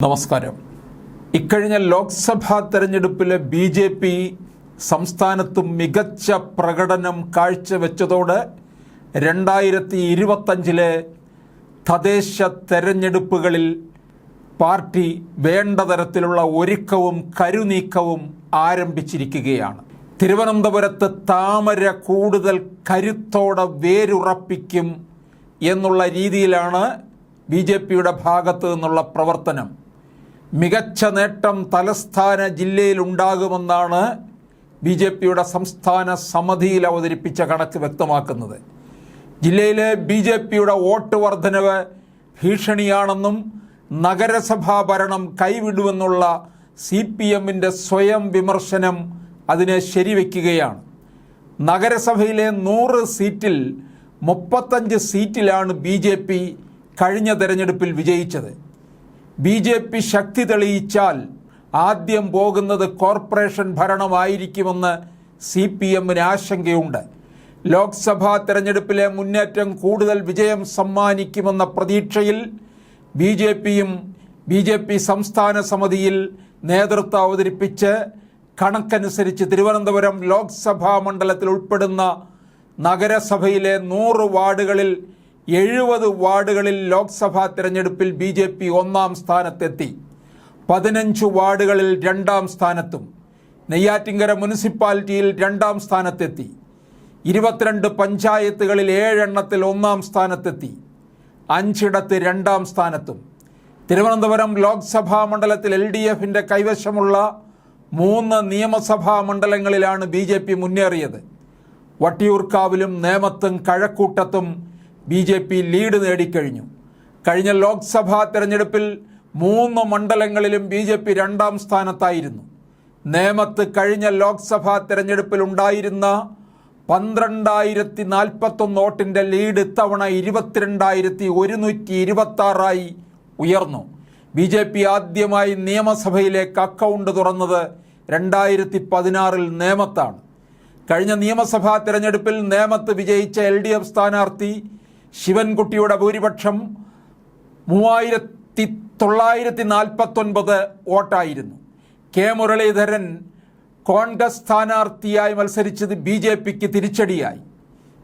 നമസ്കാരം. ഇക്കഴിഞ്ഞ ലോക്സഭാ തെരഞ്ഞെടുപ്പിലെ ബി.ജെ.പി. സംസ്ഥാനത്ത് മികച്ച പ്രകടനം കാഴ്ചവെച്ചതോടെ 2025 തദ്ദേശ തെരഞ്ഞെടുപ്പുകളിൽ പാർട്ടി വേണ്ട തരത്തിലുള്ള ഒരുക്കവും കരുനീക്കവും ആരംഭിച്ചിരിക്കുകയാണ്. തിരുവനന്തപുരത്ത് താമര കൂടുതൽ കരുത്തോടെ വേരുറപ്പിക്കും എന്നുള്ള രീതിയിലാണ് ബി.ജെ.പിയുടെ ഭാഗത്തു നിന്നുള്ള പ്രവർത്തനം. മികച്ച നേട്ടം തലസ്ഥാന ജില്ലയിലുണ്ടാകുമെന്നാണ് ബി.ജെ.പിയുടെ സംസ്ഥാന സമിതിയിൽ അവതരിപ്പിച്ച കണക്ക് വ്യക്തമാക്കുന്നത്. ജില്ലയിലെ ബി.ജെ.പിയുടെ വോട്ട് വർധനവ് ഭീഷണിയാണെന്നും നഗരസഭാ ഭരണം കൈവിടുമെന്നുള്ള CPMന്റെ സ്വയം വിമർശനം അതിനെ ശരിവെക്കുകയാണ്. നഗരസഭയിലെ 100 സീറ്റിൽ 35 സീറ്റിലാണ് ബി.ജെ.പി. കഴിഞ്ഞ തെരഞ്ഞെടുപ്പിൽ വിജയിച്ചത്. ബി.ജെ.പി. ശക്തി തെളിയിച്ചാൽ ആദ്യം പോകുന്നത് കോർപ്പറേഷൻ ഭരണമായിരിക്കുമെന്ന് CPMന് ആശങ്കയുണ്ട്. ലോക്സഭാ തെരഞ്ഞെടുപ്പിലെ മുന്നേറ്റം കൂടുതൽ വിജയം സമ്മാനിക്കുമെന്ന പ്രതീക്ഷയിൽ ബി.ജെ.പിയും ബി.ജെ.പി. സംസ്ഥാന സമിതിയിൽ നേതൃത്വം അവതരിപ്പിച്ച് കണക്കനുസരിച്ച് തിരുവനന്തപുരം ലോക്സഭാ മണ്ഡലത്തിൽ ഉൾപ്പെടുന്ന നഗരസഭയിലെ 100 വാർഡുകളിൽ 70 വാർഡുകളിൽ ലോക്സഭാ തെരഞ്ഞെടുപ്പിൽ ബി.ജെ.പി. 1-ാം സ്ഥാനത്തെത്തി. 15 വാർഡുകളിൽ 2-ാം സ്ഥാനത്തും, നെയ്യാറ്റിൻകര മുനിസിപ്പാലിറ്റിയിൽ 2-ാം സ്ഥാനത്തെത്തി. 22 പഞ്ചായത്തുകളിൽ 7 എണ്ണത്തിൽ 1-ാം സ്ഥാനത്തെത്തി. 5 ഇടത്ത് 2-ാം സ്ഥാനത്തും. തിരുവനന്തപുരം ലോക്സഭാ മണ്ഡലത്തിൽ LDFന്റെ കൈവശമുള്ള 3 നിയമസഭാ മണ്ഡലങ്ങളിലാണ് ബി.ജെ.പി. മുന്നേറിയത്. വട്ടിയൂർക്കാവിലും നേമത്തും കഴക്കൂട്ടത്തും ബി.ജെ.പി. ലീഡ് നേടിക്കഴിഞ്ഞു. കഴിഞ്ഞ ലോക്സഭാ തെരഞ്ഞെടുപ്പിൽ 3 മണ്ഡലങ്ങളിലും ബി.ജെ.പി. 2-ാം സ്ഥാനത്തായിരുന്നു. നേമത്ത് കഴിഞ്ഞ ലോക്സഭാ തെരഞ്ഞെടുപ്പിൽ ഉണ്ടായിരുന്ന 12,041 വോട്ടിൻ്റെ ലീഡ് ഇത്തവണ 22,126 ഉയർന്നു. ബി.ജെ.പി. ആദ്യമായി നിയമസഭയിലേക്ക് അക്കൗണ്ട് തുറന്നത് 2016 നേമത്താണ്. കഴിഞ്ഞ നിയമസഭാ തെരഞ്ഞെടുപ്പിൽ നേമത്ത് വിജയിച്ച LDF സ്ഥാനാർത്ഥി ശിവൻകുട്ടിയുടെ ഭൂരിപക്ഷം 3,949 വോട്ടായിരുന്നു. കെ മുരളീധരൻ കോൺഗ്രസ് സ്ഥാനാർത്ഥിയായി മത്സരിച്ചത് ബി.ജെ.പിക്ക് തിരിച്ചടിയായി.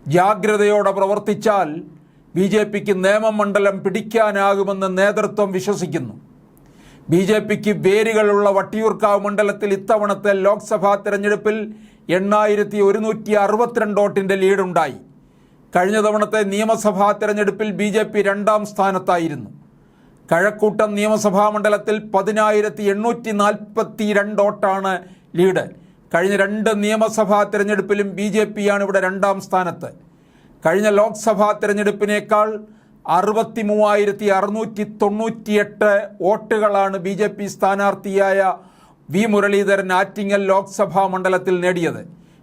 ജാഗ്രതയോടെ പ്രവർത്തിച്ചാൽ ബി.ജെ.പിക്ക് നേമമണ്ഡലം പിടിക്കാനാകുമെന്ന് നേതൃത്വം വിശ്വസിക്കുന്നു. ബി.ജെ.പിക്ക് വേരുകളുള്ള വട്ടിയൂർക്കാവ് മണ്ഡലത്തിൽ ഇത്തവണത്തെ ലോക്സഭാ തെരഞ്ഞെടുപ്പിൽ 8,162 വോട്ടിൻ്റെ ലീഡുണ്ടായി. കഴിഞ്ഞ തവണത്തെ നിയമസഭാ തെരഞ്ഞെടുപ്പിൽ ബി.ജെ.പി. 2-ാം സ്ഥാനത്തായിരുന്നു. കഴക്കൂട്ടം നിയമസഭാ മണ്ഡലത്തിൽ 10,842 വോട്ടാണ് ലീഡ്. കഴിഞ്ഞ 2 നിയമസഭാ തെരഞ്ഞെടുപ്പിലും ബി.ജെ.പിയാണ് ഇവിടെ 2-ാം സ്ഥാനത്ത്. കഴിഞ്ഞ ലോക്സഭാ തെരഞ്ഞെടുപ്പിനേക്കാൾ 63,698 വോട്ടുകളാണ് ബി.ജെ.പി. സ്ഥാനാർത്ഥിയായ വി മുരളീധരൻ ആറ്റിങ്ങൽ ലോക്സഭാ മണ്ഡലത്തിൽ നേടിയത്.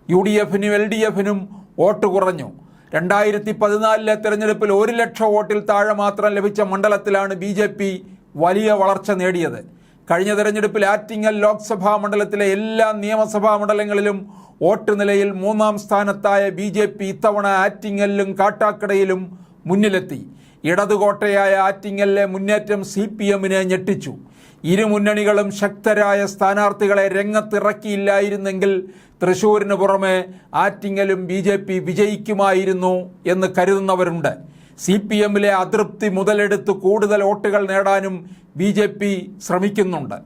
UDFനും LDFനും വോട്ട് കുറഞ്ഞു. 2014 തെരഞ്ഞെടുപ്പിൽ 1 ലക്ഷം വോട്ടിൽ താഴെ മാത്രം ലഭിച്ച മണ്ഡലത്തിലാണ് ബി.ജെ.പി. വലിയ വളർച്ച നേടിയത്. കഴിഞ്ഞ തെരഞ്ഞെടുപ്പിൽ ആറ്റിങ്ങൽ ലോക്സഭാ മണ്ഡലത്തിലെ എല്ലാ നിയമസഭാ മണ്ഡലങ്ങളിലും വോട്ട് നിലയിൽ 3-ാം സ്ഥാനത്തായ ബി.ജെ.പി. ഇത്തവണ ആറ്റിങ്ങലിലും കാട്ടാക്കടയിലും മുന്നിലെത്തി. ഇടതുകോട്ടയായ ആറ്റിങ്ങലിലെ മുന്നേറ്റം CPMനെ ഞെട്ടിച്ചു. ഇരു മുന്നണികളും ശക്തരായ സ്ഥാനാർത്ഥികളെ രംഗത്തിറക്കിയില്ലായിരുന്നെങ്കിൽ തൃശ്ശൂരിന് പുറമെ ആറ്റിങ്ങലും ബി.ജെ.പി. വിജയിക്കുമായിരുന്നു എന്ന് കരുതുന്നവരുണ്ട്. CPMലെ അതൃപ്തി മുതലെടുത്ത് കൂടുതൽ വോട്ടുകൾ നേടാനും ബി.ജെ.പി. ശ്രമിക്കുന്നുണ്ട്.